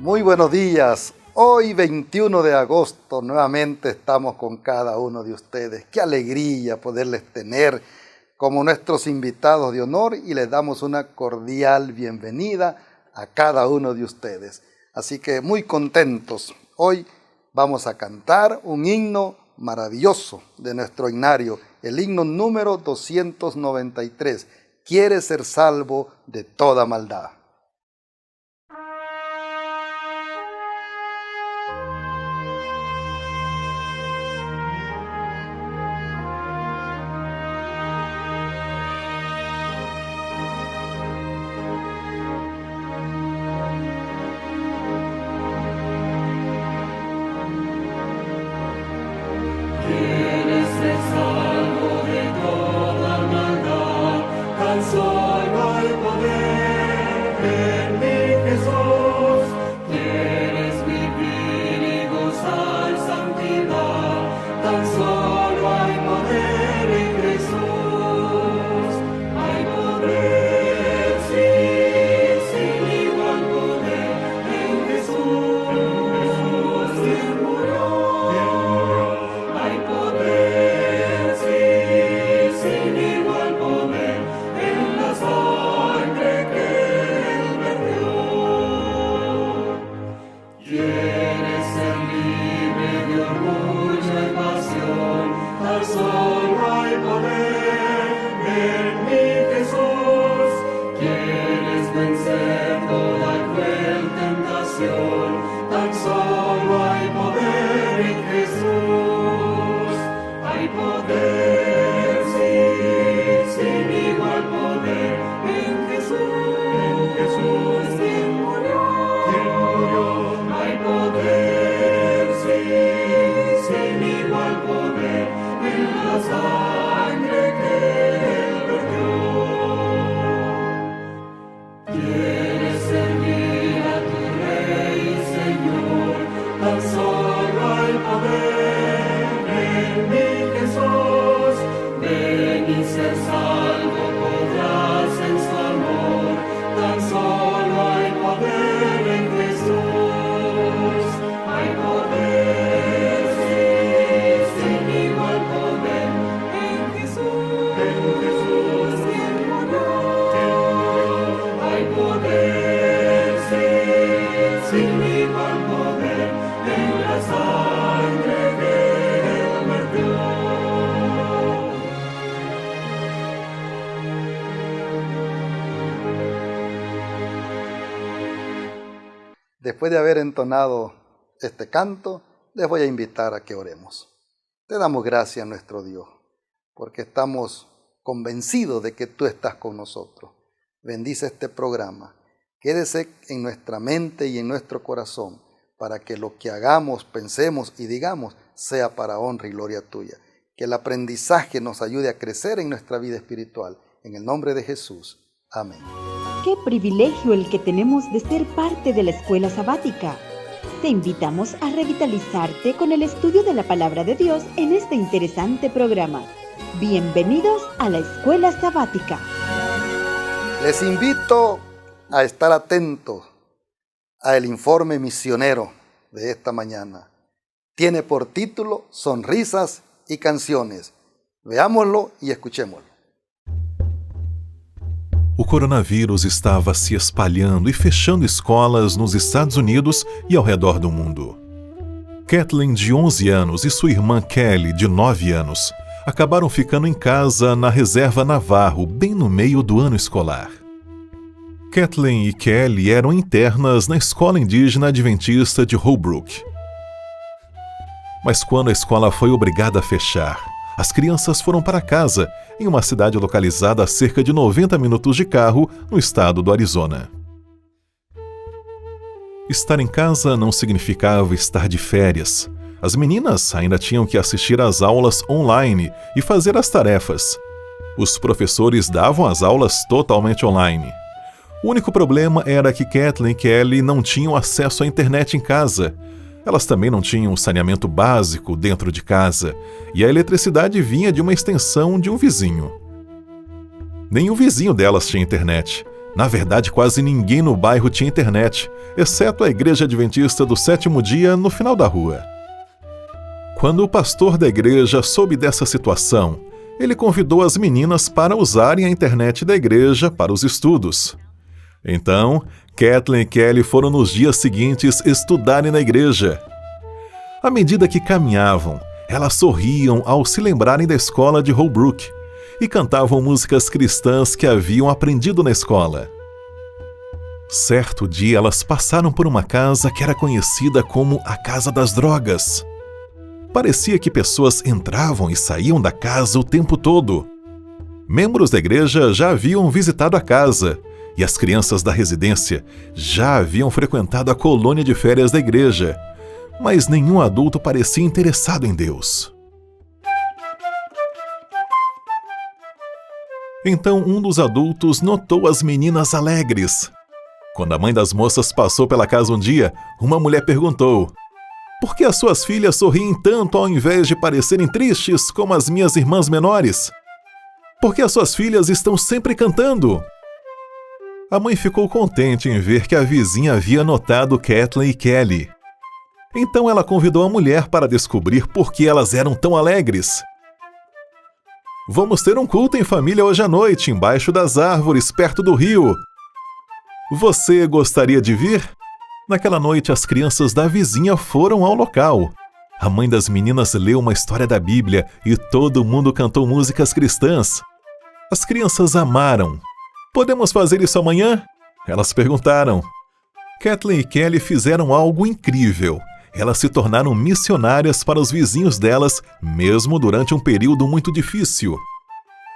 Muy buenos días. Hoy 21 de agosto nuevamente estamos con cada uno de ustedes. Qué alegría poderles tener como nuestros invitados de honor y les damos una cordial bienvenida a cada uno de ustedes. Así que muy contentos. Hoy vamos a cantar un himno maravilloso de nuestro himnario, el himno número 293. ¿Quieres ser salvo de toda maldad? Después de haber entonado este canto, les voy a invitar a que oremos. Te damos gracias, nuestro Dios, porque estamos convencidos de que tú estás con nosotros. Bendice este programa. Quédese en nuestra mente y en nuestro corazón para que lo que hagamos, pensemos y digamos sea para honra y gloria tuya. Que el aprendizaje nos ayude a crecer en nuestra vida espiritual. En el nombre de Jesús. Amén. ¡Qué privilegio el que tenemos de ser parte de la escuela sabática! Te invitamos a revitalizarte con el estudio de la Palabra de Dios en este interesante programa. Bienvenidos a la escuela sabática. Les invito a estar atentos al informe misionero de esta mañana. Tiene por título Sonrisas y Canciones. Veámoslo y escuchémoslo. O coronavírus estava se espalhando e fechando escolas nos Estados Unidos e ao redor do mundo. Kathleen, de 11 anos, e sua irmã Kelly, de 9 anos, acabaram ficando em casa na Reserva Navarro, bem no meio do ano escolar. Kathleen e Kelly eram internas na Escola Indígena Adventista de Holbrook. Mas quando a escola foi obrigada a fechar, as crianças foram para casa, em uma cidade localizada a cerca de 90 minutos de carro, no estado do Arizona. Estar em casa não significava estar de férias. As meninas ainda tinham que assistir às aulas online e fazer as tarefas. Os professores davam as aulas totalmente online. O único problema era que Kathleen e Kelly não tinham acesso à internet em casa. Elas também não tinham saneamento básico dentro de casa, e a eletricidade vinha de uma extensão de um vizinho. Nem o vizinho delas tinha internet. Na verdade, quase ninguém no bairro tinha internet, exceto a Igreja Adventista do Sétimo Dia no final da rua. Quando o pastor da igreja soube dessa situação, ele convidou as meninas para usarem a internet da igreja para os estudos. Então, Kathleen e Kelly foram nos dias seguintes estudarem na igreja. À medida que caminhavam, elas sorriam ao se lembrarem da escola de Holbrook e cantavam músicas cristãs que haviam aprendido na escola. Certo dia, elas passaram por uma casa que era conhecida como a Casa das Drogas. Parecia que pessoas entravam e saíam da casa o tempo todo. Membros da igreja já haviam visitado a casa e as crianças da residência já haviam frequentado a colônia de férias da igreja, mas nenhum adulto parecia interessado em Deus. Então um dos adultos notou as meninas alegres. Quando a mãe das moças passou pela casa um dia, uma mulher perguntou: "Por que as suas filhas sorriem tanto ao invés de parecerem tristes como as minhas irmãs menores? Por que as suas filhas estão sempre cantando?" A mãe ficou contente em ver que a vizinha havia notado Kathleen e Kelly. Então ela convidou a mulher para descobrir por que elas eram tão alegres. "Vamos ter um culto em família hoje à noite, embaixo das árvores, perto do rio. Você gostaria de vir?" Naquela noite, as crianças da vizinha foram ao local. A mãe das meninas leu uma história da Bíblia e todo mundo cantou músicas cristãs. As crianças amaram. "Podemos fazer isso amanhã?" Elas perguntaram. Kathleen e Kelly fizeram algo incrível. Elas se tornaram missionárias para os vizinhos delas, mesmo durante um período muito difícil.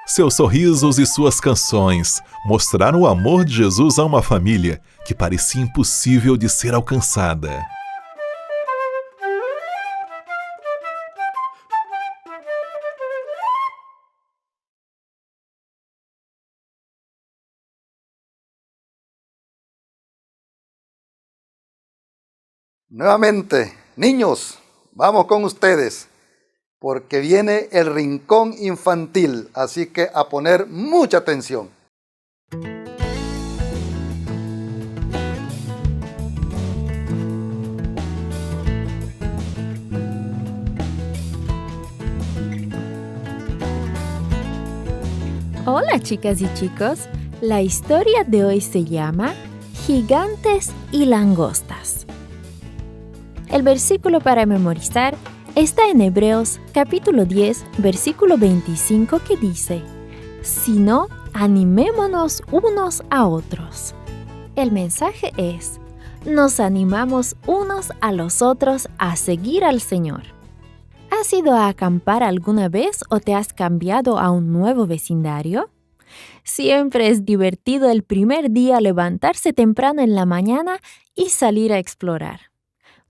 Seus sorrisos e suas canções mostraram o amor de Jesus a uma família que parecia impossível de ser alcançada. Nuevamente, niños, vamos con ustedes, porque viene el rincón infantil, así que a poner mucha atención. Hola chicas y chicos, la historia de hoy se llama Gigantes y Langostas. El versículo para memorizar está en Hebreos capítulo 10, versículo 25 que dice: "Si no, animémonos unos a otros". El mensaje es: nos animamos unos a los otros a seguir al Señor. ¿Has ido a acampar alguna vez o te has cambiado a un nuevo vecindario? Siempre es divertido el primer día levantarse temprano en la mañana y salir a explorar.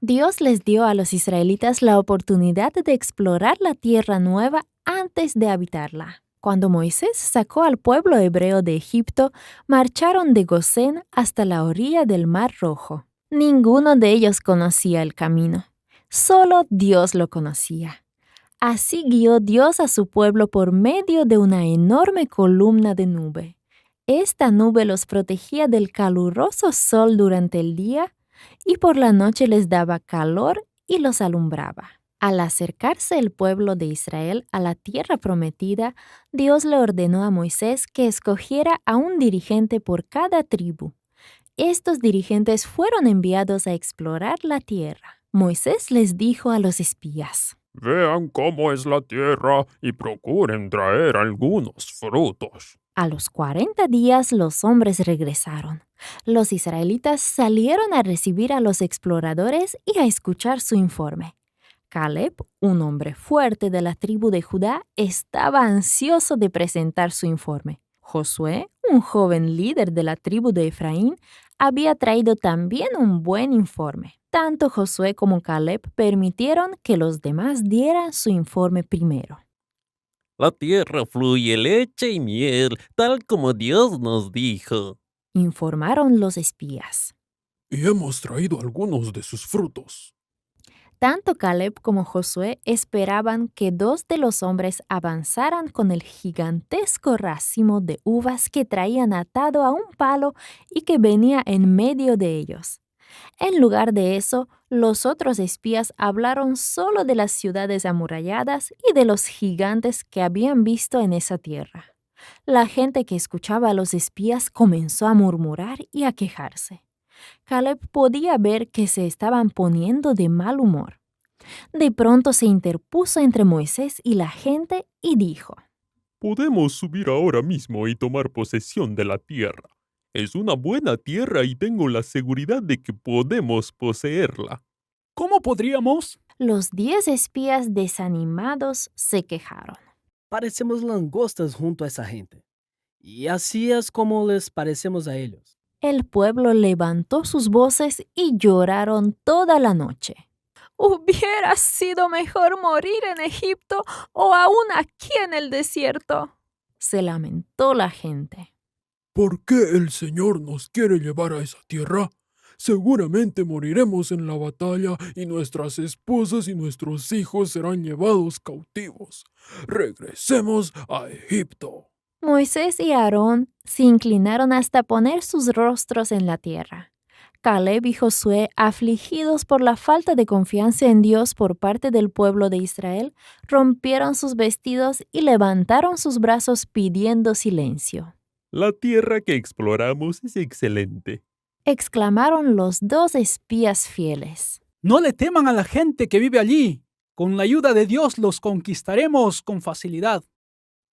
Dios les dio a los israelitas la oportunidad de explorar la tierra nueva antes de habitarla. Cuando Moisés sacó al pueblo hebreo de Egipto, marcharon de Gosén hasta la orilla del Mar Rojo. Ninguno de ellos conocía el camino. Solo Dios lo conocía. Así guió Dios a su pueblo por medio de una enorme columna de nube. Esta nube los protegía del caluroso sol durante el día y por la noche les daba calor y los alumbraba. Al acercarse el pueblo de Israel a la tierra prometida, Dios le ordenó a Moisés que escogiera a un dirigente por cada tribu. Estos dirigentes fueron enviados a explorar la tierra. Moisés les dijo a los espías: "Vean cómo es la tierra y procuren traer algunos frutos". A los 40 días los hombres regresaron. Los israelitas salieron a recibir a los exploradores y a escuchar su informe. Caleb, un hombre fuerte de la tribu de Judá, estaba ansioso de presentar su informe. Josué, un joven líder de la tribu de Efraín, había traído también un buen informe. Tanto Josué como Caleb permitieron que los demás dieran su informe primero. La tierra fluye leche y miel, tal como Dios nos dijo, Informaron los espías. Y hemos traído algunos de sus frutos. Tanto Caleb como Josué esperaban que 2 de los hombres avanzaran con el gigantesco racimo de uvas que traían atado a un palo y que venía en medio de ellos. En lugar de eso, los otros espías hablaron solo de las ciudades amuralladas y de los gigantes que habían visto en esa tierra. La gente que escuchaba a los espías comenzó a murmurar y a quejarse. Caleb podía ver que se estaban poniendo de mal humor. De pronto se interpuso entre Moisés y la gente y dijo: Podemos subir ahora mismo y tomar posesión de la tierra. Es una buena tierra y tengo la seguridad de que podemos poseerla. ¿Cómo podríamos? Los 10 espías desanimados se quejaron. Parecemos langostas junto a esa gente. Y así es como les parecemos a ellos. El pueblo levantó sus voces y lloraron toda la noche. Hubiera sido mejor morir en Egipto o aún aquí en el desierto, se lamentó la gente. ¿Por qué el Señor nos quiere llevar a esa tierra? Seguramente moriremos en la batalla y nuestras esposas y nuestros hijos serán llevados cautivos. Regresemos a Egipto. Moisés y Aarón se inclinaron hasta poner sus rostros en la tierra. Caleb y Josué, afligidos por la falta de confianza en Dios por parte del pueblo de Israel, rompieron sus vestidos y levantaron sus brazos pidiendo silencio. La tierra que exploramos es excelente, Exclamaron los 2 espías fieles. No le teman a la gente que vive allí. Con la ayuda de Dios los conquistaremos con facilidad.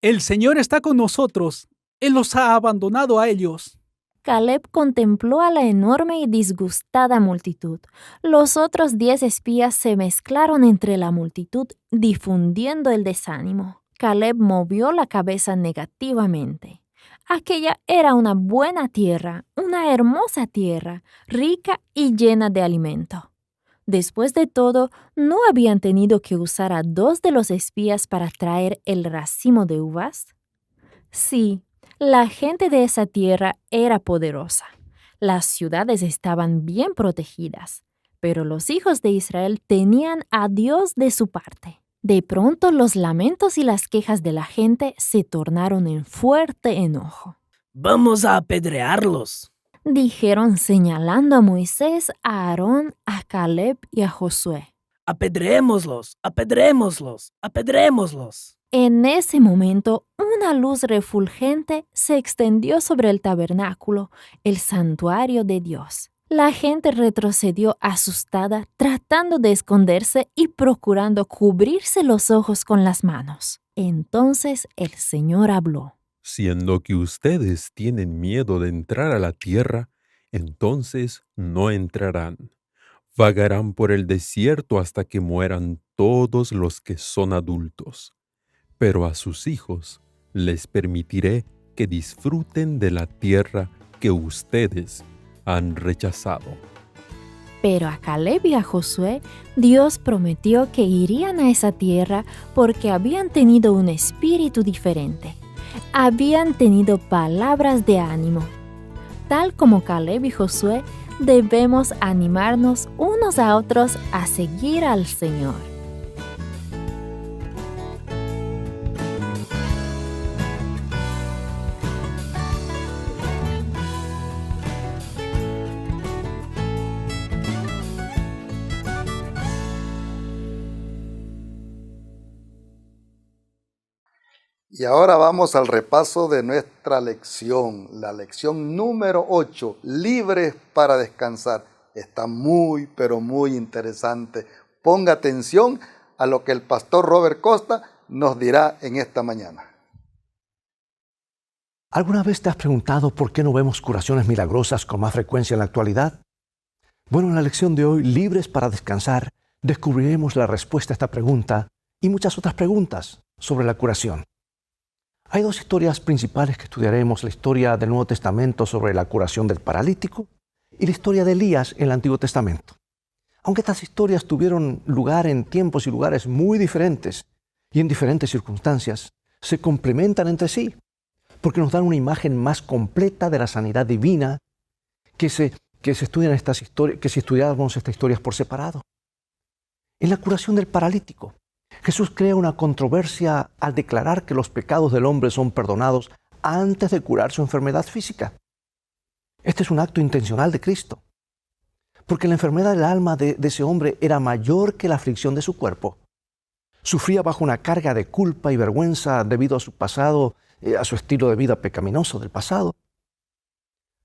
El Señor está con nosotros. Él los ha abandonado a ellos. Caleb contempló a la enorme y disgustada multitud. Los otros 10 espías se mezclaron entre la multitud, difundiendo el desánimo. Caleb movió la cabeza negativamente. Aquella era una buena tierra, una hermosa tierra, rica y llena de alimento. Después de todo, ¿no habían tenido que usar a 2 de los espías para traer el racimo de uvas? Sí, la gente de esa tierra era poderosa. Las ciudades estaban bien protegidas, pero los hijos de Israel tenían a Dios de su parte. De pronto los lamentos y las quejas de la gente se tornaron en fuerte enojo. Vamos a apedrearlos. Dijeron señalando a Moisés, a Aarón, a Caleb y a Josué. Apedrémoslos, apedrémoslos, apedrémoslos. En ese momento, una luz refulgente se extendió sobre el tabernáculo, el santuario de Dios. La gente retrocedió asustada, tratando de esconderse y procurando cubrirse los ojos con las manos. Entonces el Señor habló. Siendo que ustedes tienen miedo de entrar a la tierra, entonces no entrarán. Vagarán por el desierto hasta que mueran todos los que son adultos. Pero a sus hijos les permitiré que disfruten de la tierra que ustedes han rechazado. Pero a Caleb y a Josué, Dios prometió que irían a esa tierra porque habían tenido un espíritu diferente. Habían tenido palabras de ánimo. Tal como Caleb y Josué, debemos animarnos unos a otros a seguir al Señor. Y ahora vamos al repaso de nuestra lección, la lección número 8, libres para descansar. Está muy, pero muy interesante. Ponga atención a lo que el pastor Robert Costa nos dirá en esta mañana. ¿Alguna vez te has preguntado por qué no vemos curaciones milagrosas con más frecuencia en la actualidad? Bueno, en la lección de hoy, Libres para Descansar, descubriremos la respuesta a esta pregunta y muchas otras preguntas sobre la curación. Hay 2 historias principales que estudiaremos, la historia del Nuevo Testamento sobre la curación del paralítico y la historia de Elías en el Antiguo Testamento. Aunque estas historias tuvieron lugar en tiempos y lugares muy diferentes y en diferentes circunstancias, se complementan entre sí, porque nos dan una imagen más completa de la sanidad divina que si estudiáramos estas historias por separado. En la curación del paralítico, Jesús crea una controversia al declarar que los pecados del hombre son perdonados antes de curar su enfermedad física. Este es un acto intencional de Cristo, porque la enfermedad del alma de ese hombre era mayor que la aflicción de su cuerpo. Sufría bajo una carga de culpa y vergüenza debido a su pasado, a su estilo de vida pecaminoso del pasado.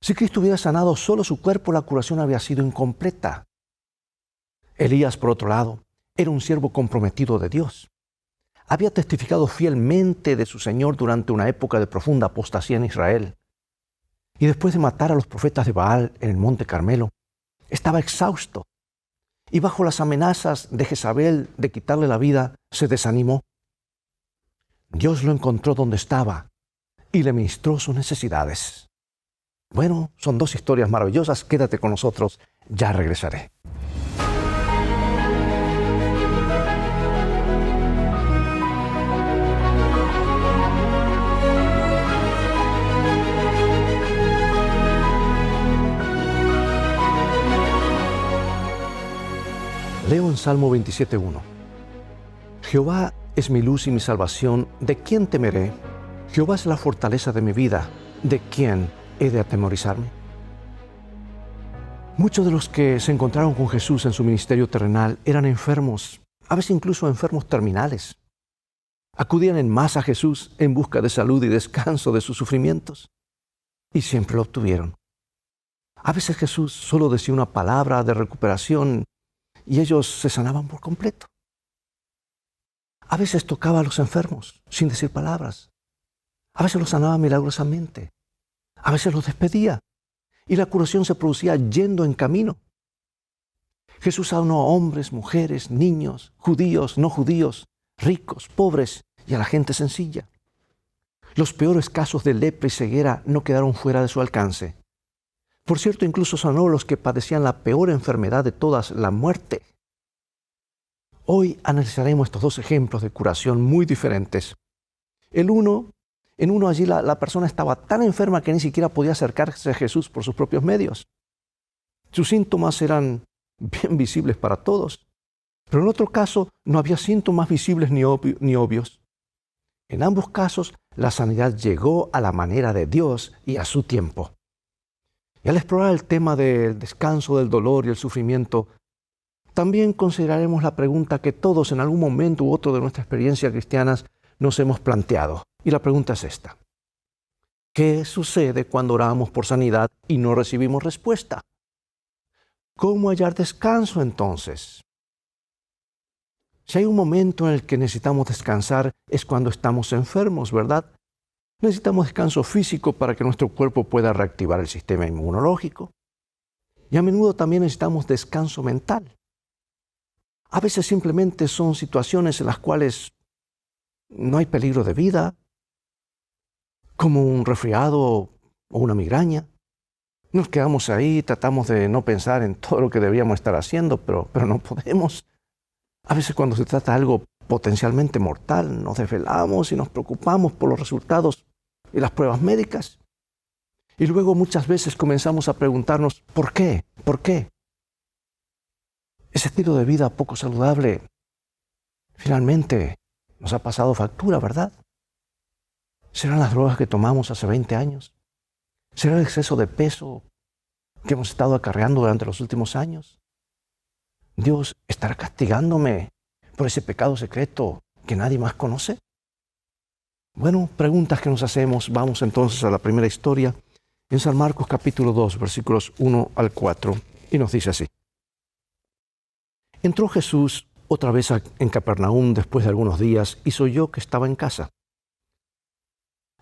Si Cristo hubiera sanado solo su cuerpo, la curación había sido incompleta. Elías, por otro lado, era un siervo comprometido de Dios. Había testificado fielmente de su Señor durante una época de profunda apostasía en Israel. Y después de matar a los profetas de Baal en el Monte Carmelo, estaba exhausto. Y bajo las amenazas de Jezabel de quitarle la vida, se desanimó. Dios lo encontró donde estaba y le ministró sus necesidades. Bueno, son dos historias maravillosas. Quédate con nosotros, ya regresaré. Leo en Salmo 27:1. Jehová es mi luz y mi salvación, ¿de quién temeré? Jehová es la fortaleza de mi vida, ¿de quién he de atemorizarme? Muchos de los que se encontraron con Jesús en su ministerio terrenal eran enfermos, a veces incluso enfermos terminales. Acudían en masa a Jesús en busca de salud y descanso de sus sufrimientos, y siempre lo obtuvieron. A veces Jesús solo decía una palabra de recuperación y ellos se sanaban por completo. A veces tocaba a los enfermos sin decir palabras. A veces los sanaba milagrosamente. A veces los despedía y la curación se producía yendo en camino. Jesús sanó a hombres, mujeres, niños, judíos, no judíos, ricos, pobres y a la gente sencilla. Los peores casos de lepra y ceguera no quedaron fuera de su alcance. Por cierto, incluso sanó a los que padecían la peor enfermedad de todas, la muerte. Hoy analizaremos estos dos ejemplos de curación muy diferentes. En uno allí la persona estaba tan enferma que ni siquiera podía acercarse a Jesús por sus propios medios. Sus síntomas eran bien visibles para todos. Pero en otro caso no había síntomas visibles ni obvios. En ambos casos la sanidad llegó a la manera de Dios y a su tiempo. Y al explorar el tema del descanso, del dolor y el sufrimiento, también consideraremos la pregunta que todos en algún momento u otro de nuestra experiencia cristiana nos hemos planteado. Y la pregunta es esta: ¿qué sucede cuando oramos por sanidad y no recibimos respuesta? ¿Cómo hallar descanso entonces? Si hay un momento en el que necesitamos descansar es cuando estamos enfermos, ¿verdad? Necesitamos descanso físico para que nuestro cuerpo pueda reactivar el sistema inmunológico. Y a menudo también necesitamos descanso mental. A veces simplemente son situaciones en las cuales no hay peligro de vida, como un resfriado o una migraña. Nos quedamos ahí, tratamos de no pensar en todo lo que deberíamos estar haciendo, pero no podemos. A veces cuando se trata de algo potencialmente mortal, nos desvelamos y nos preocupamos por los resultados y las pruebas médicas. Y luego muchas veces comenzamos a preguntarnos, ¿por qué? ¿Por qué? Ese estilo de vida poco saludable finalmente nos ha pasado factura, ¿verdad? ¿Serán las drogas que tomamos hace 20 años? ¿Será el exceso de peso que hemos estado acarreando durante los últimos años? ¿Dios estará castigándome por ese pecado secreto que nadie más conoce? Bueno, preguntas que nos hacemos. Vamos entonces a la primera historia en San Marcos capítulo 2, versículos 1 al 4, y nos dice así. Entró Jesús otra vez en Capernaum después de algunos días y oyó que estaba en casa.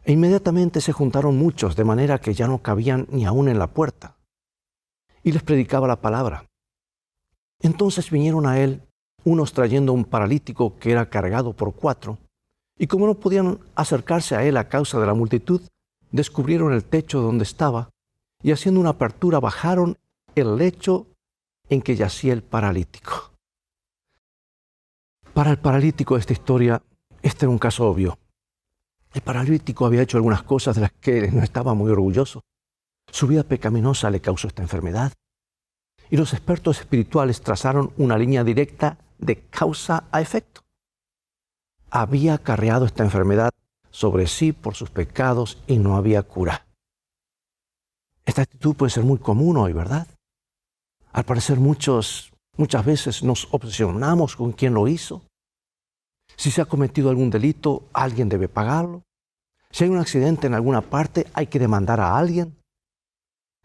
E inmediatamente se juntaron muchos, de manera que ya no cabían ni aún en la puerta, y les predicaba la palabra. Entonces vinieron a él unos trayendo un paralítico que era cargado por 4, y como no podían acercarse a él a causa de la multitud, descubrieron el techo donde estaba, y haciendo una apertura bajaron el lecho en que yacía el paralítico. Para el paralítico de esta historia, este era un caso obvio. El paralítico había hecho algunas cosas de las que no estaba muy orgulloso. Su vida pecaminosa le causó esta enfermedad. Y los expertos espirituales trazaron una línea directa de causa a efecto. Había acarreado esta enfermedad sobre sí por sus pecados y no había cura. Esta actitud puede ser muy común hoy, ¿verdad? Al parecer muchas veces nos obsesionamos con quién lo hizo. Si se ha cometido algún delito, alguien debe pagarlo. Si hay un accidente en alguna parte, hay que demandar a alguien.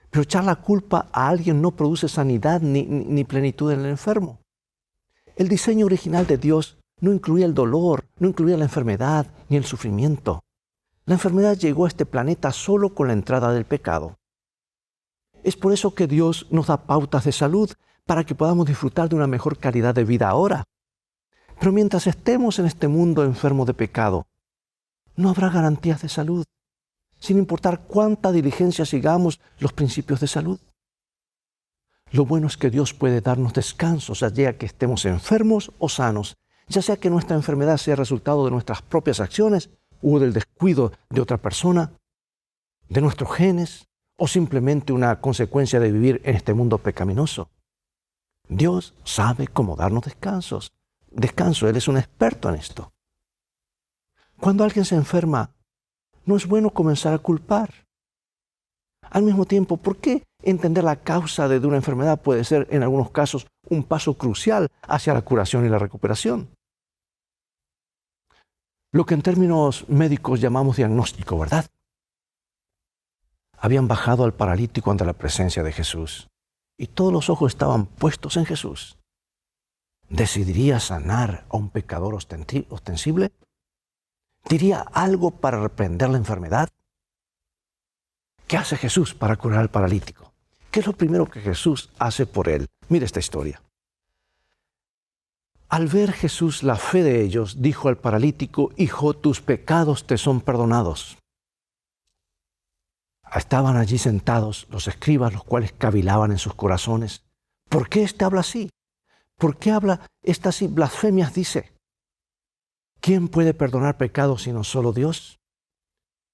Pero echar la culpa a alguien no produce sanidad ni plenitud en el enfermo. El diseño original de Dios no incluía el dolor, no incluía la enfermedad ni el sufrimiento. La enfermedad llegó a este planeta solo con la entrada del pecado. Es por eso que Dios nos da pautas de salud para que podamos disfrutar de una mejor calidad de vida ahora. Pero mientras estemos en este mundo enfermo de pecado, no habrá garantías de salud, sin importar cuánta diligencia sigamos los principios de salud. Lo bueno es que Dios puede darnos descansos, ya sea que estemos enfermos o sanos, ya sea que nuestra enfermedad sea resultado de nuestras propias acciones o del descuido de otra persona, de nuestros genes o simplemente una consecuencia de vivir en este mundo pecaminoso. Dios sabe cómo darnos descansos. Él es un experto en esto. Cuando alguien se enferma, no es bueno comenzar a culpar. Al mismo tiempo, ¿por qué entender la causa de una enfermedad puede ser, en algunos casos, un paso crucial hacia la curación y la recuperación? Lo que en términos médicos llamamos diagnóstico, ¿verdad? Habían bajado al paralítico ante la presencia de Jesús y todos los ojos estaban puestos en Jesús. ¿Decidiría sanar a un pecador ostensible? ¿Diría algo para reprender la enfermedad? ¿Qué hace Jesús para curar al paralítico? ¿Qué es lo primero que Jesús hace por él? Mire esta historia. Al ver Jesús la fe de ellos, dijo al paralítico: Hijo, tus pecados te son perdonados. Estaban allí sentados los escribas, los cuales cavilaban en sus corazones. ¿Por qué éste habla así? ¿Por qué habla estas blasfemias? Dice. ¿Quién puede perdonar pecados sino solo Dios?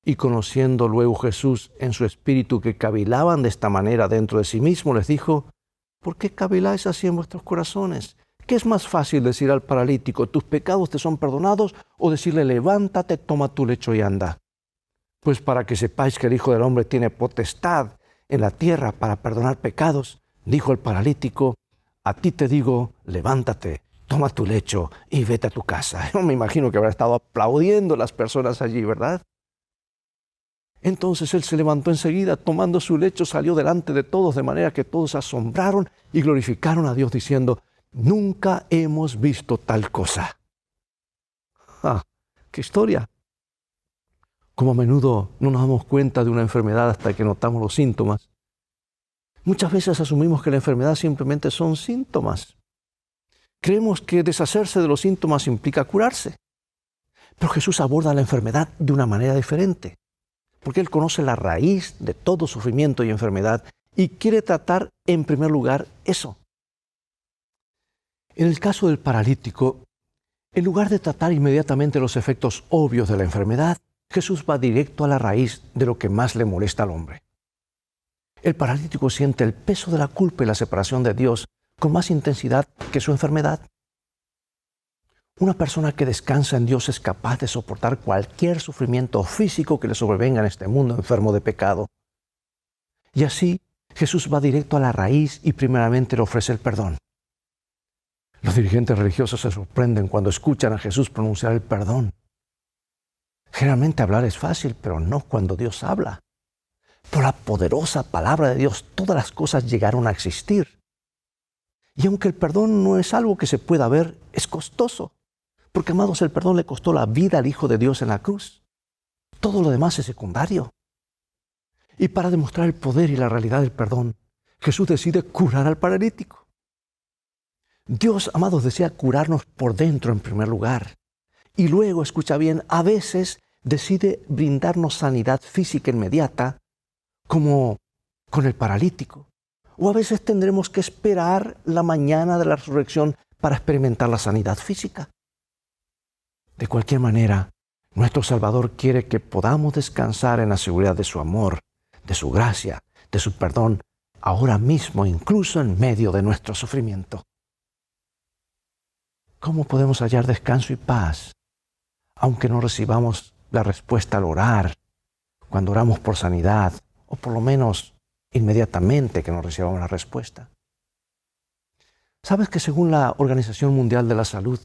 Y conociendo luego Jesús en su espíritu que cavilaban de esta manera dentro de sí mismo, les dijo: ¿por qué caviláis así en vuestros corazones? ¿Qué es más fácil decir al paralítico: tus pecados te son perdonados, o decirle: levántate, toma tu lecho y anda? Pues para que sepáis que el Hijo del Hombre tiene potestad en la tierra para perdonar pecados, dijo el paralítico: a ti te digo, levántate, toma tu lecho y vete a tu casa. Yo me imagino que habrá estado aplaudiendo las personas allí, ¿verdad? Entonces él se levantó enseguida, tomando su lecho, salió delante de todos, de manera que todos se asombraron y glorificaron a Dios, diciendo: nunca hemos visto tal cosa. ¡Ah! ¡Qué historia! Como a menudo no nos damos cuenta de una enfermedad hasta que notamos los síntomas. Muchas veces asumimos que la enfermedad simplemente son síntomas. Creemos que deshacerse de los síntomas implica curarse. Pero Jesús aborda la enfermedad de una manera diferente, porque Él conoce la raíz de todo sufrimiento y enfermedad y quiere tratar en primer lugar eso. En el caso del paralítico, en lugar de tratar inmediatamente los efectos obvios de la enfermedad, Jesús va directo a la raíz de lo que más le molesta al hombre. El paralítico siente el peso de la culpa y la separación de Dios con más intensidad que su enfermedad. Una persona que descansa en Dios es capaz de soportar cualquier sufrimiento físico que le sobrevenga en este mundo enfermo de pecado. Y así, Jesús va directo a la raíz y primeramente le ofrece el perdón. Los dirigentes religiosos se sorprenden cuando escuchan a Jesús pronunciar el perdón. Generalmente hablar es fácil, pero no cuando Dios habla. Por la poderosa palabra de Dios, todas las cosas llegaron a existir. Y aunque el perdón no es algo que se pueda ver, es costoso. Porque, amados, el perdón le costó la vida al Hijo de Dios en la cruz. Todo lo demás es secundario. Y para demostrar el poder y la realidad del perdón, Jesús decide curar al paralítico. Dios, amados, desea curarnos por dentro en primer lugar. Y luego, escucha bien, a veces decide brindarnos sanidad física inmediata, como con el paralítico. O a veces tendremos que esperar la mañana de la resurrección para experimentar la sanidad física. De cualquier manera, nuestro Salvador quiere que podamos descansar en la seguridad de su amor, de su gracia, de su perdón, ahora mismo, incluso en medio de nuestro sufrimiento. ¿Cómo podemos hallar descanso y paz, aunque no recibamos la respuesta al orar, cuando oramos por sanidad, o por lo menos inmediatamente que no recibamos la respuesta? ¿Sabes que según la Organización Mundial de la Salud,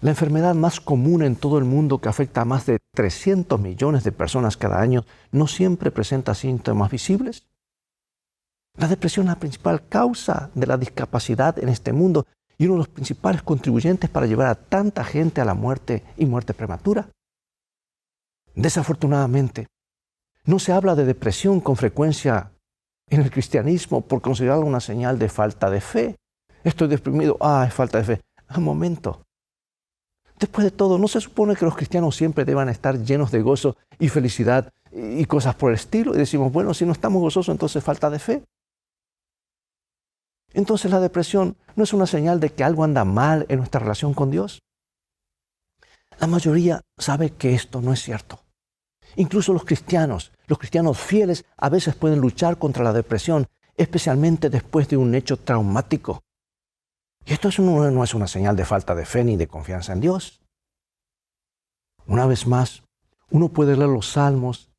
la enfermedad más común en todo el mundo, que afecta a más de 300 millones de personas cada año, no siempre presenta síntomas visibles? La depresión es la principal causa de la discapacidad en este mundo y uno de los principales contribuyentes para llevar a tanta gente a la muerte y muerte prematura. Desafortunadamente, no se habla de depresión con frecuencia en el cristianismo por considerarlo una señal de falta de fe. Estoy deprimido, es falta de fe. Un momento. Después de todo, ¿no se supone que los cristianos siempre deban estar llenos de gozo y felicidad y cosas por el estilo? Y decimos, bueno, si no estamos gozosos, entonces falta de fe. Entonces la depresión no es una señal de que algo anda mal en nuestra relación con Dios. La mayoría sabe que esto no es cierto. Incluso los cristianos fieles a veces pueden luchar contra la depresión, especialmente después de un hecho traumático. Y esto no es una señal de falta de fe ni de confianza en Dios. Una vez más, uno puede leer los Salmos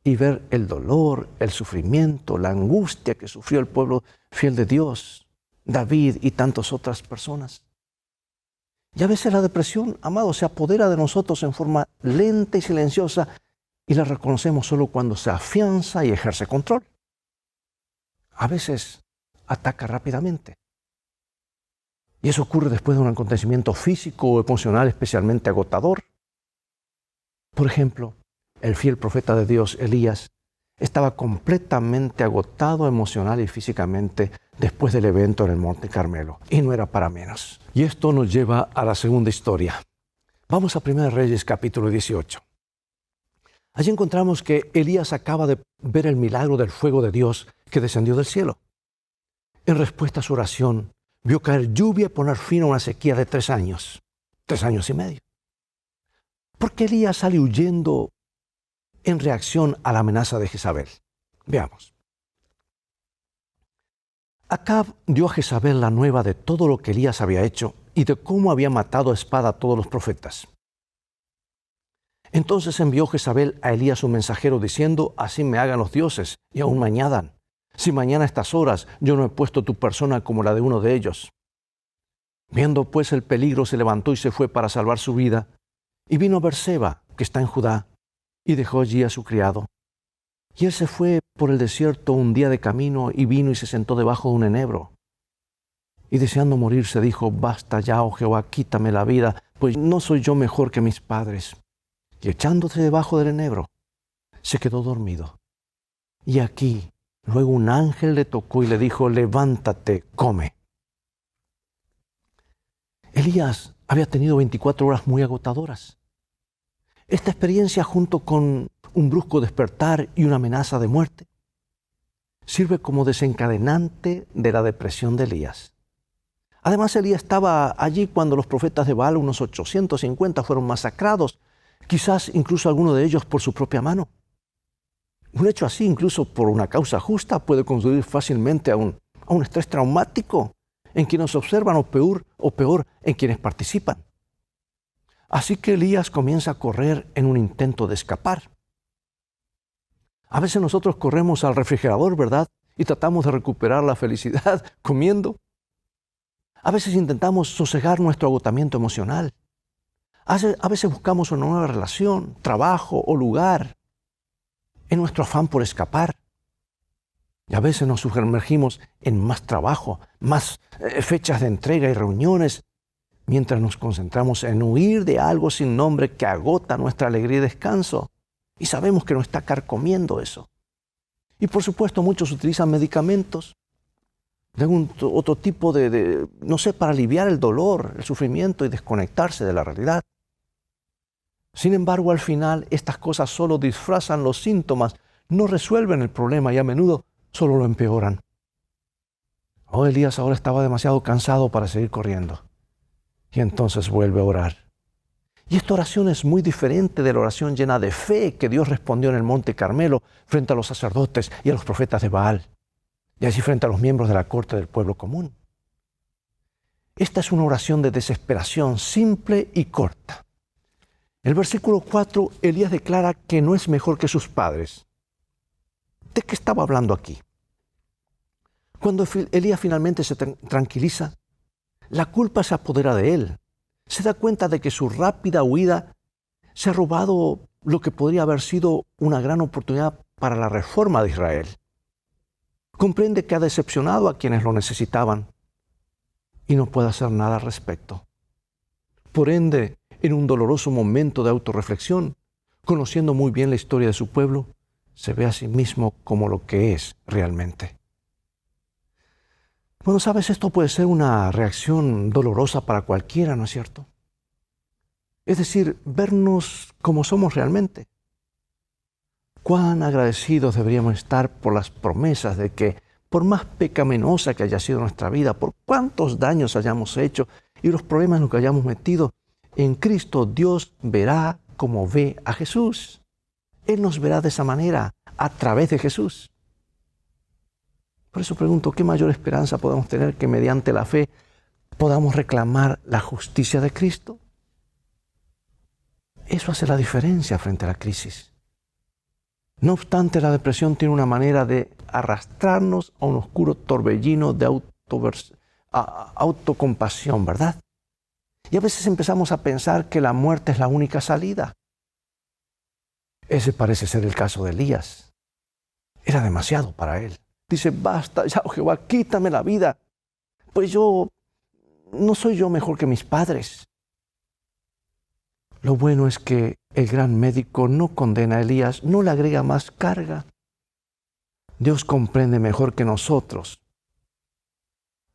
y ver el dolor, el sufrimiento, la angustia que sufrió el pueblo fiel de Dios, David y tantas otras personas. Y a veces la depresión, amados, se apodera de nosotros en forma lenta y silenciosa y la reconocemos solo cuando se afianza y ejerce control. A veces ataca rápidamente. Y eso ocurre después de un acontecimiento físico o emocional especialmente agotador. Por ejemplo, el fiel profeta de Dios, Elías, estaba completamente agotado emocional y físicamente después del evento en el Monte Carmelo. Y no era para menos. Y esto nos lleva a la segunda historia. Vamos a 1 Reyes capítulo 18. Allí encontramos que Elías acaba de ver el milagro del fuego de Dios que descendió del cielo. En respuesta a su oración, vio caer lluvia y poner fin a una sequía de 3 años. 3 años y medio. ¿Por qué Elías sale huyendo en reacción a la amenaza de Jezabel? Veamos. Acab dio a Jezabel la nueva de todo lo que Elías había hecho y de cómo había matado a espada a todos los profetas. Entonces envió Jezabel a Elías un mensajero diciendo, así me hagan los dioses y aún me añadan, si mañana a estas horas yo no he puesto tu persona como la de uno de ellos. Viendo pues el peligro, se levantó y se fue para salvar su vida, y vino a Berseba, que está en Judá, y dejó allí a su criado. Y él se fue por el desierto un día de camino, y vino y se sentó debajo de un enebro. Y deseando morir se dijo, basta ya, oh Jehová, quítame la vida, pues no soy yo mejor que mis padres. Y echándose debajo del enebro, se quedó dormido. Y aquí, luego un ángel le tocó y le dijo, levántate, come. Elías había tenido 24 horas muy agotadoras. Esta experiencia, junto con un brusco despertar y una amenaza de muerte, sirve como desencadenante de la depresión de Elías. Además, Elías estaba allí cuando los profetas de Baal, unos 850, fueron masacrados, quizás incluso alguno de ellos por su propia mano. Un hecho así, incluso por una causa justa, puede conducir fácilmente a un estrés traumático en quienes observan o peor en quienes participan. Así que Elías comienza a correr en un intento de escapar. A veces nosotros corremos al refrigerador, ¿verdad? Y tratamos de recuperar la felicidad comiendo. A veces intentamos sosegar nuestro agotamiento emocional. A veces buscamos una nueva relación, trabajo o lugar en nuestro afán por escapar. Y a veces nos sumergimos en más trabajo, más fechas de entrega y reuniones, mientras nos concentramos en huir de algo sin nombre que agota nuestra alegría y descanso. Y sabemos que nos está carcomiendo eso. Y por supuesto muchos utilizan medicamentos de algún otro tipo para aliviar el dolor, el sufrimiento y desconectarse de la realidad. Sin embargo, al final, estas cosas solo disfrazan los síntomas, no resuelven el problema y a menudo solo lo empeoran. Elías ahora estaba demasiado cansado para seguir corriendo. Y entonces vuelve a orar. Y esta oración es muy diferente de la oración llena de fe que Dios respondió en el Monte Carmelo frente a los sacerdotes y a los profetas de Baal, y así frente a los miembros de la corte del pueblo común. Esta es una oración de desesperación, simple y corta. En el versículo 4, Elías declara que no es mejor que sus padres. ¿De qué estaba hablando aquí? Cuando Elías finalmente se tranquiliza, la culpa se apodera de él. Se da cuenta de que su rápida huida se ha robado lo que podría haber sido una gran oportunidad para la reforma de Israel. Comprende que ha decepcionado a quienes lo necesitaban y no puede hacer nada al respecto. Por ende, en un doloroso momento de autorreflexión, conociendo muy bien la historia de su pueblo, se ve a sí mismo como lo que es realmente. Bueno, sabes, esto puede ser una reacción dolorosa para cualquiera, ¿no es cierto? Es decir, vernos como somos realmente. Cuán agradecidos deberíamos estar por las promesas de que, por más pecaminosa que haya sido nuestra vida, por cuántos daños hayamos hecho y los problemas en los que hayamos metido, en Cristo Dios verá como ve a Jesús. Él nos verá de esa manera, a través de Jesús. Por eso pregunto, ¿qué mayor esperanza podemos tener que mediante la fe podamos reclamar la justicia de Cristo? Eso hace la diferencia frente a la crisis. No obstante, la depresión tiene una manera de arrastrarnos a un oscuro torbellino de autocompasión, ¿verdad? Y a veces empezamos a pensar que la muerte es la única salida. Ese parece ser el caso de Elías. Era demasiado para él. Dice, basta, ya, oh Jehová, quítame la vida. Pues no soy yo mejor que mis padres. Lo bueno es que el gran médico no condena a Elías, no le agrega más carga. Dios comprende mejor que nosotros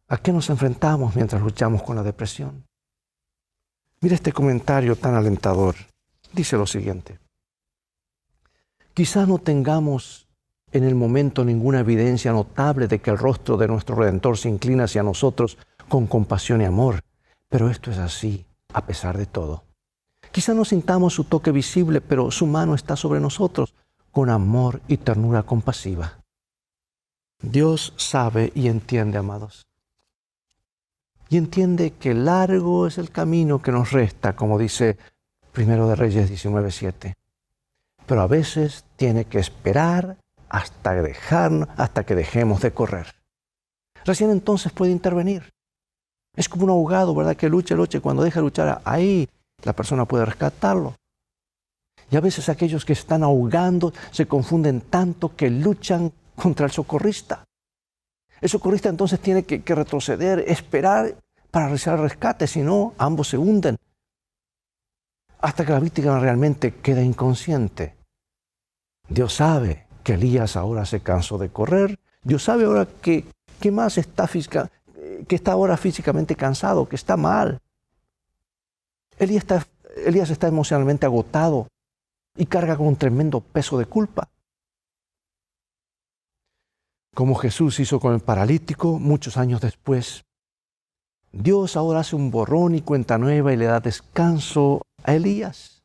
a qué nos enfrentamos mientras luchamos con la depresión. Mira este comentario tan alentador. Dice lo siguiente. Quizás no tengamos en el momento ninguna evidencia notable de que el rostro de nuestro Redentor se inclina hacia nosotros con compasión y amor, pero esto es así a pesar de todo. Quizá no sintamos su toque visible, pero su mano está sobre nosotros con amor y ternura compasiva. Dios sabe y entiende, amados. Y entiende que largo es el camino que nos resta, como dice 1 de Reyes 19:7. Pero a veces tiene que esperar hasta que dejemos de correr. Recién entonces puede intervenir. Es como un ahogado, ¿verdad? Que lucha, cuando deja de luchar, ahí la persona puede rescatarlo. Y a veces aquellos que están ahogando se confunden tanto que luchan contra el socorrista. El socorrista entonces tiene que retroceder, esperar para realizar el rescate, si no, ambos se hunden. Hasta que la víctima realmente queda inconsciente. Dios sabe que Elías ahora se cansó de correr. Dios sabe ahora que está ahora físicamente cansado, que está mal. Elías está emocionalmente agotado y carga con un tremendo peso de culpa. Como Jesús hizo con el paralítico muchos años después, Dios ahora hace un borrón y cuenta nueva y le da descanso a Elías.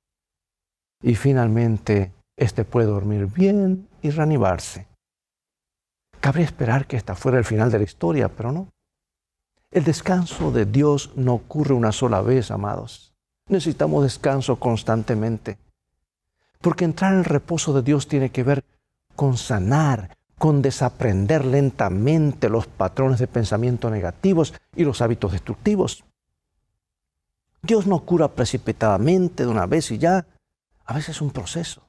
Y finalmente, éste puede dormir bien y reanimarse. Cabría esperar que esta fuera el final de la historia, pero no. El descanso de Dios no ocurre una sola vez, amados. Necesitamos descanso constantemente. Porque entrar en el reposo de Dios tiene que ver con sanar, con desaprender lentamente los patrones de pensamiento negativos y los hábitos destructivos. Dios no cura precipitadamente de una vez y ya. A veces es un proceso.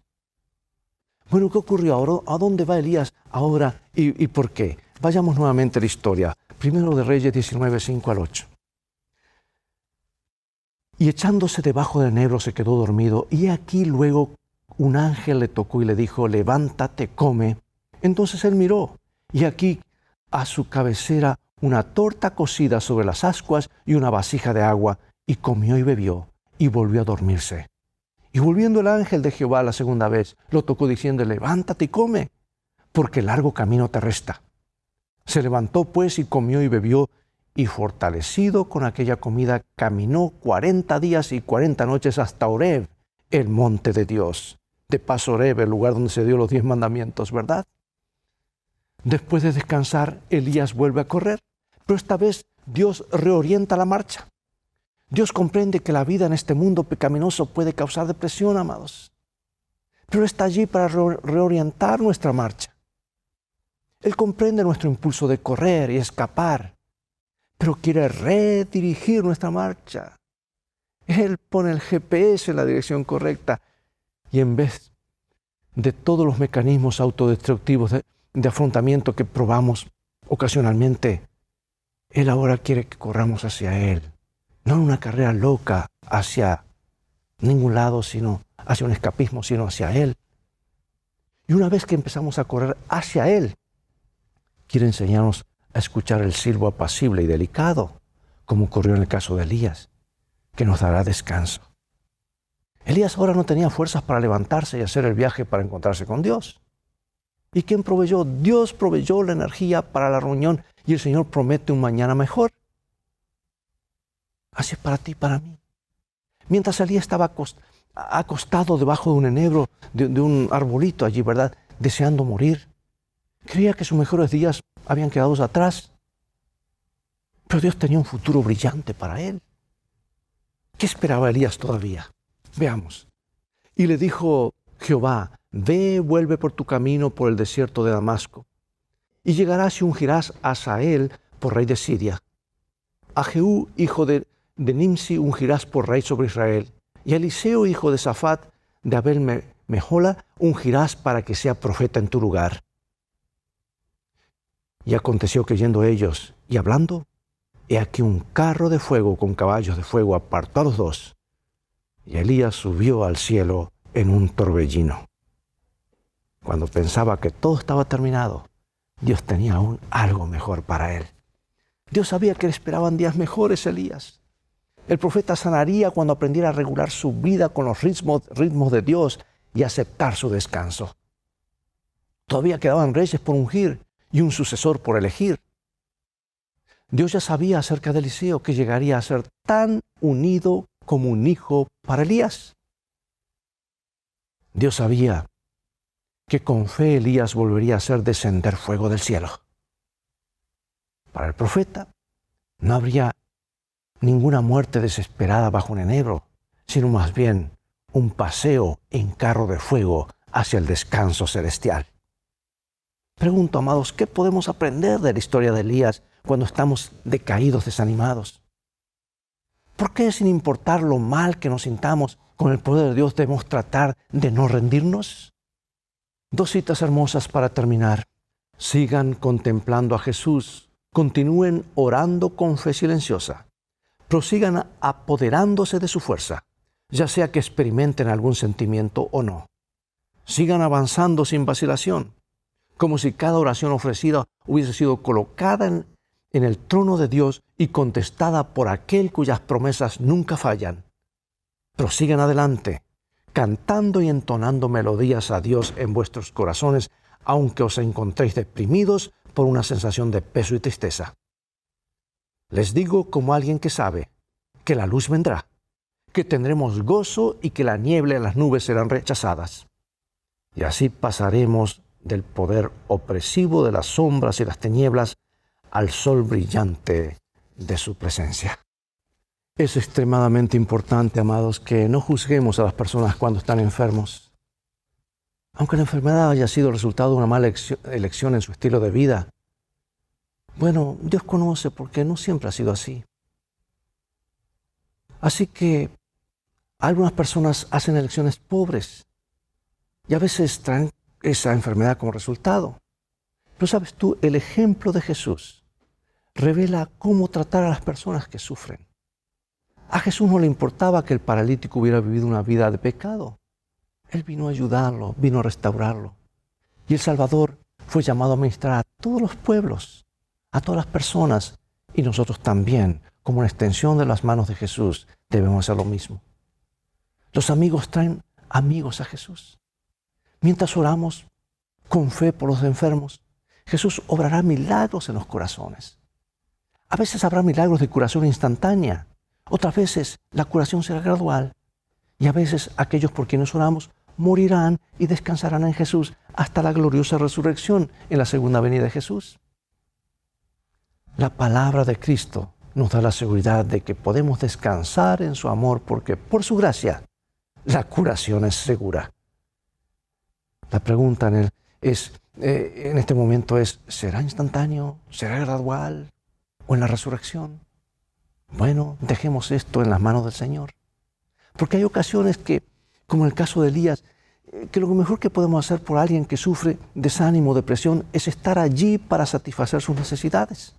Bueno, ¿qué ocurrió ahora? ¿A dónde va Elías ahora y por qué? Vayamos nuevamente a la historia. 1 de Reyes 19:5-8. Y echándose debajo del enebro se quedó dormido, y aquí luego un ángel le tocó y le dijo, levántate, come. Entonces él miró, y aquí a su cabecera una torta cocida sobre las ascuas y una vasija de agua, y comió y bebió, y volvió a dormirse. Y volviendo el ángel de Jehová la segunda vez, lo tocó diciendo, levántate y come, porque largo camino te resta. Se levantó pues y comió y bebió, y fortalecido con aquella comida, caminó 40 días y 40 noches hasta Horeb, el monte de Dios. De paso, Horeb, el lugar donde se dio los 10 mandamientos, ¿verdad? Después de descansar, Elías vuelve a correr, pero esta vez Dios reorienta la marcha. Dios comprende que la vida en este mundo pecaminoso puede causar depresión, amados. Pero está allí para reorientar nuestra marcha. Él comprende nuestro impulso de correr y escapar, pero quiere redirigir nuestra marcha. Él pone el GPS en la dirección correcta y en vez de todos los mecanismos autodestructivos de afrontamiento que probamos ocasionalmente, Él ahora quiere que corramos hacia Él. No en una carrera loca hacia ningún lado, sino hacia un escapismo, sino hacia Él. Y una vez que empezamos a correr hacia Él, quiere enseñarnos a escuchar el silbo apacible y delicado, como ocurrió en el caso de Elías, que nos dará descanso. Elías ahora no tenía fuerzas para levantarse y hacer el viaje para encontrarse con Dios. ¿Y quién proveyó? Dios proveyó la energía para la reunión y el Señor promete un mañana mejor. Así es para ti y para mí. Mientras Elías estaba acostado debajo de un enebro, de un arbolito allí, ¿verdad?, deseando morir, creía que sus mejores días habían quedado atrás. Pero Dios tenía un futuro brillante para él. ¿Qué esperaba Elías todavía? Veamos. Y le dijo Jehová: ve, vuelve por tu camino por el desierto de Damasco, y llegarás y ungirás a Hazael por rey de Siria. A Jehú, hijo de Nimsi, ungirás por rey sobre Israel. Y a Eliseo, hijo de Safat, de Abel Mehola, ungirás para que sea profeta en tu lugar. Y aconteció que yendo ellos y hablando, he aquí un carro de fuego con caballos de fuego apartó a los dos, y Elías subió al cielo en un torbellino. Cuando pensaba que todo estaba terminado, Dios tenía aún algo mejor para él. Dios sabía que le esperaban días mejores a Elías. El profeta sanaría cuando aprendiera a regular su vida con los ritmos de Dios y aceptar su descanso. Todavía quedaban reyes por ungir y un sucesor por elegir. Dios ya sabía acerca de Eliseo que llegaría a ser tan unido como un hijo para Elías. Dios sabía que con fe Elías volvería a hacer descender fuego del cielo. Para el profeta no habría ninguna muerte desesperada bajo un enebro, sino más bien un paseo en carro de fuego hacia el descanso celestial. Pregunto, amados, ¿qué podemos aprender de la historia de Elías cuando estamos decaídos, desanimados? ¿Por qué, sin importar lo mal que nos sintamos, con el poder de Dios debemos tratar de no rendirnos? Dos citas hermosas para terminar. Sigan contemplando a Jesús, continúen orando con fe silenciosa, prosigan apoderándose de su fuerza, ya sea que experimenten algún sentimiento o no. Sigan avanzando sin vacilación, como si cada oración ofrecida hubiese sido colocada en el trono de Dios y contestada por aquel cuyas promesas nunca fallan. Prosigan adelante, cantando y entonando melodías a Dios en vuestros corazones, aunque os encontréis deprimidos por una sensación de peso y tristeza. Les digo como alguien que sabe que la luz vendrá, que tendremos gozo y que la niebla y las nubes serán rechazadas. Y así pasaremos del poder opresivo de las sombras y las tinieblas al sol brillante de su presencia. Es extremadamente importante, amados, que no juzguemos a las personas cuando están enfermos. Aunque la enfermedad haya sido el resultado de una mala elección en su estilo de vida, bueno, Dios conoce porque no siempre ha sido así. Así que algunas personas hacen elecciones pobres y a veces traen esa enfermedad como resultado. Pero sabes tú, el ejemplo de Jesús revela cómo tratar a las personas que sufren. A Jesús no le importaba que el paralítico hubiera vivido una vida de pecado. Él vino a ayudarlo, vino a restaurarlo. Y el Salvador fue llamado a ministrar a todos los pueblos, a todas las personas. Y nosotros también, como una extensión de las manos de Jesús, debemos hacer lo mismo. Los amigos traen amigos a Jesús. Mientras oramos con fe por los enfermos, Jesús obrará milagros en los corazones. A veces habrá milagros de curación instantánea. Otras veces la curación será gradual. Y a veces aquellos por quienes oramos morirán y descansarán en Jesús hasta la gloriosa resurrección en la segunda venida de Jesús. La palabra de Cristo nos da la seguridad de que podemos descansar en su amor porque por su gracia la curación es segura. La pregunta en este momento es, ¿será instantáneo? ¿Será gradual? ¿O en la resurrección? Bueno, dejemos esto en las manos del Señor. Porque hay ocasiones que, como en el caso de Elías, que lo mejor que podemos hacer por alguien que sufre desánimo, depresión, es estar allí para satisfacer sus necesidades.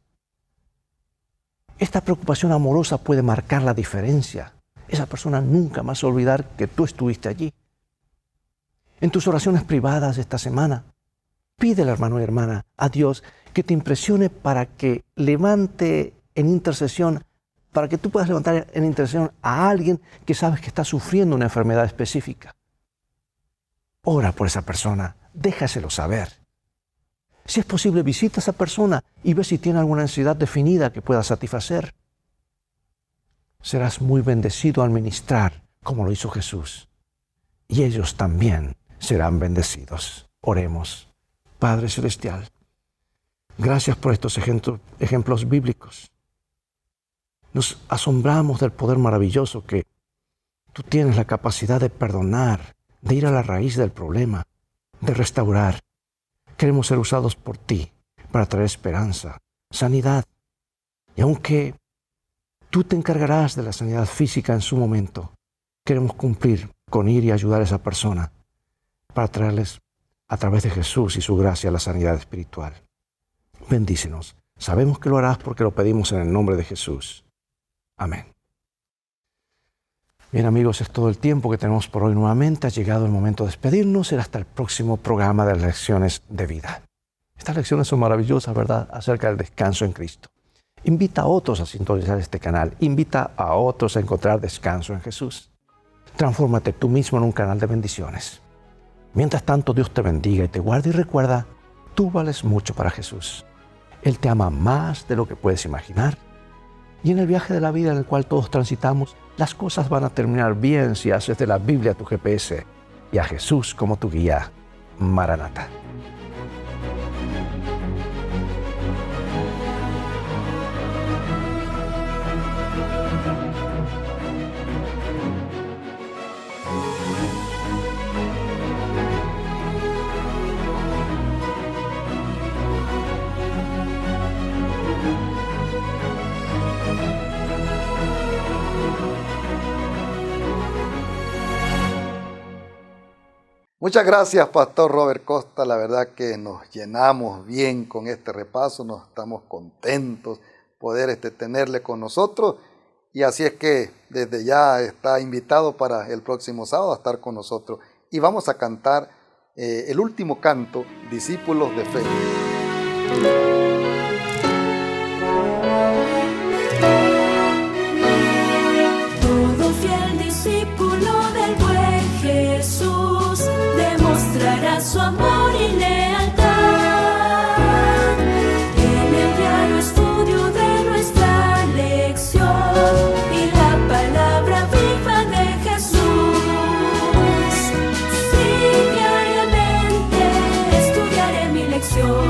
Esta preocupación amorosa puede marcar la diferencia. Esa persona nunca más va a olvidar que tú estuviste allí. En tus oraciones privadas esta semana, pídele, hermano y hermana, a Dios que te impresione para que levante en intercesión, para que tú puedas levantar en intercesión a alguien que sabes que está sufriendo una enfermedad específica. Ora por esa persona, déjaselo saber. Si es posible, visita a esa persona y ve si tiene alguna necesidad definida que pueda satisfacer. Serás muy bendecido al ministrar, como lo hizo Jesús. Y ellos también serán bendecidos. Oremos. Padre Celestial, gracias por estos ejemplos bíblicos. Nos asombramos del poder maravilloso que tú tienes, la capacidad de perdonar, de ir a la raíz del problema, de restaurar. Queremos ser usados por ti para traer esperanza, sanidad. Y aunque tú te encargarás de la sanidad física en su momento, queremos cumplir con ir y ayudar a esa persona para traerles a través de Jesús y su gracia la sanidad espiritual. Bendícenos. Sabemos que lo harás porque lo pedimos en el nombre de Jesús. Amén. Bien, amigos, es todo el tiempo que tenemos por hoy nuevamente. Ha llegado el momento de despedirnos. Será hasta el próximo programa de las lecciones de vida. Estas lecciones son maravillosas, ¿verdad?, acerca del descanso en Cristo. Invita a otros a sintonizar este canal. Invita a otros a encontrar descanso en Jesús. Transfórmate tú mismo en un canal de bendiciones. Mientras tanto, Dios te bendiga y te guarde, y recuerda, tú vales mucho para Jesús. Él te ama más de lo que puedes imaginar. Y en el viaje de la vida en el cual todos transitamos, las cosas van a terminar bien si haces de la Biblia tu GPS y a Jesús como tu guía. Maranata. Muchas gracias, Pastor Robert Costa. La verdad que nos llenamos bien con este repaso, nos estamos contentos poder tenerle con nosotros. Y así es que desde ya está invitado para el próximo sábado a estar con nosotros. Y vamos a cantar el último canto, Discípulos de Fe. Todo fiel discípulo del buen Jesús demostrará su amor y lealtad en el diario estudio de nuestra lección y la palabra viva de Jesús. Sí, diariamente estudiaré mi lección.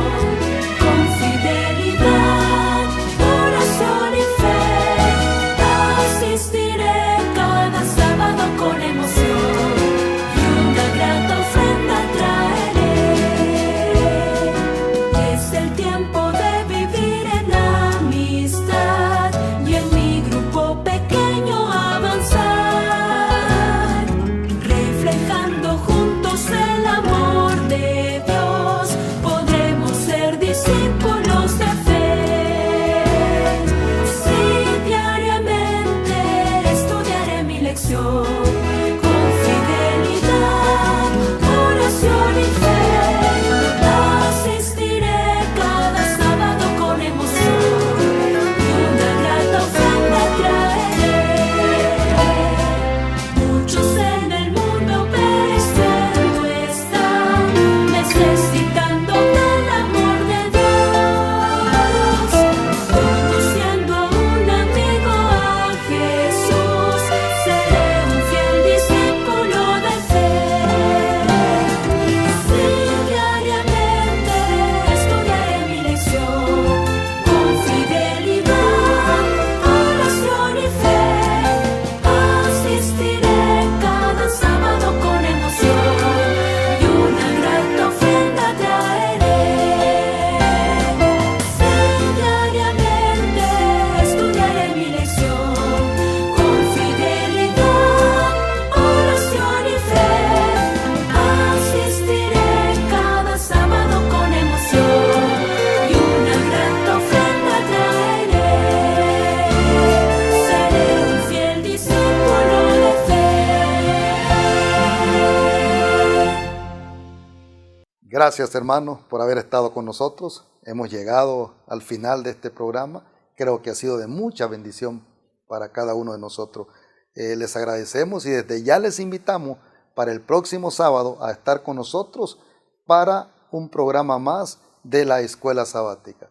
Gracias, hermanos, por haber estado con nosotros. Hemos llegado al final de este programa. Creo que ha sido de mucha bendición para cada uno de nosotros. Les agradecemos y desde ya les invitamos para el próximo sábado a estar con nosotros para un programa más de la Escuela Sabática.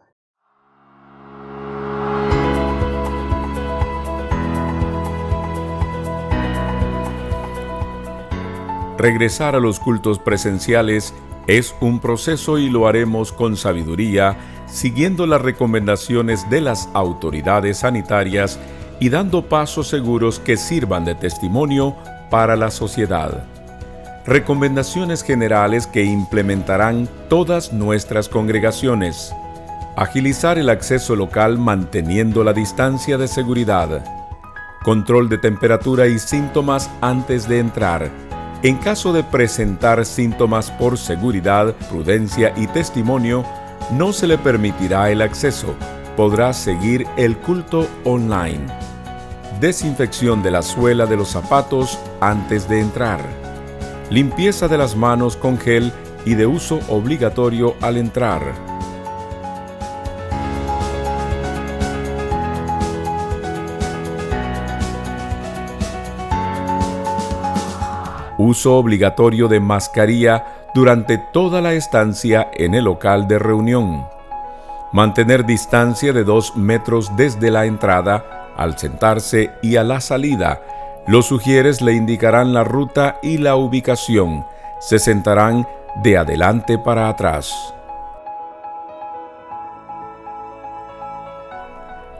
Regresar a los cultos presenciales es un proceso y lo haremos con sabiduría, siguiendo las recomendaciones de las autoridades sanitarias y dando pasos seguros que sirvan de testimonio para la sociedad. Recomendaciones generales que implementarán todas nuestras congregaciones. Agilizar el acceso local manteniendo la distancia de seguridad. Control de temperatura y síntomas antes de entrar. En caso de presentar síntomas por seguridad, prudencia y testimonio, no se le permitirá el acceso. Podrá seguir el culto online. Desinfección de la suela de los zapatos antes de entrar. Limpieza de las manos con gel y de uso obligatorio al entrar. Uso obligatorio de mascarilla durante toda la estancia en el local de reunión. Mantener distancia de 2 metros desde la entrada, al sentarse y a la salida. Los ujieres le indicarán la ruta y la ubicación. Se sentarán de adelante para atrás.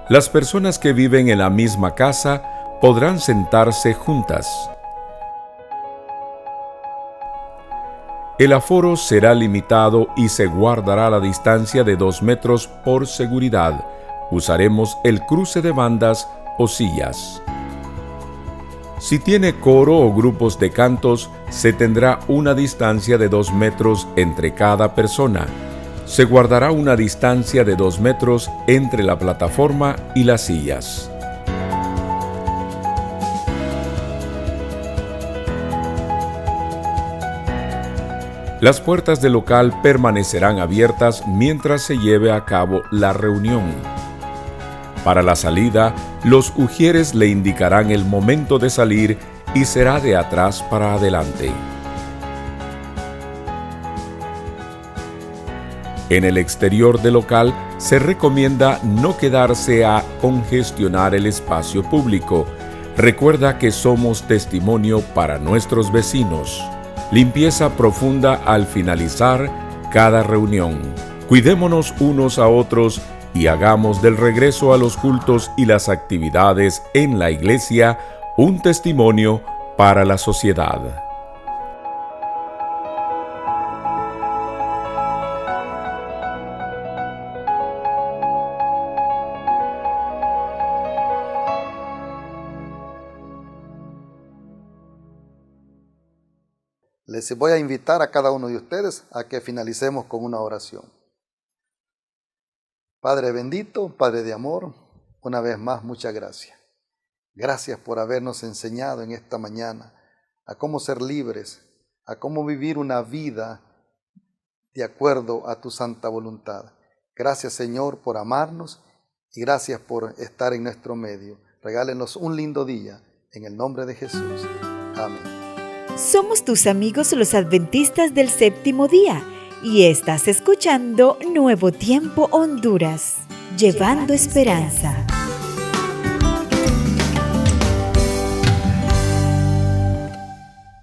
Las personas que viven en la misma casa podrán sentarse juntas. El aforo será limitado y se guardará la distancia de 2 metros por seguridad. Usaremos el cruce de bandas o sillas. Si tiene coro o grupos de cantos, se tendrá una distancia de 2 metros entre cada persona. Se guardará una distancia de 2 metros entre la plataforma y las sillas. Las puertas del local permanecerán abiertas mientras se lleve a cabo la reunión. Para la salida, los ujieres le indicarán el momento de salir y será de atrás para adelante. En el exterior del local se recomienda no quedarse a congestionar el espacio público. Recuerda que somos testimonio para nuestros vecinos. Limpieza profunda al finalizar cada reunión. Cuidémonos unos a otros y hagamos del regreso a los cultos y las actividades en la iglesia un testimonio para la sociedad. Les voy a invitar a cada uno de ustedes a que finalicemos con una oración. Padre bendito, Padre de amor, una vez más muchas gracias. Gracias por habernos enseñado en esta mañana a cómo ser libres, a cómo vivir una vida de acuerdo a tu santa voluntad. Gracias, Señor, por amarnos y gracias por estar en nuestro medio. Regálenos un lindo día en el nombre de Jesús. Amén. Somos tus amigos los adventistas del séptimo día y estás escuchando Nuevo Tiempo Honduras, llevando esperanza.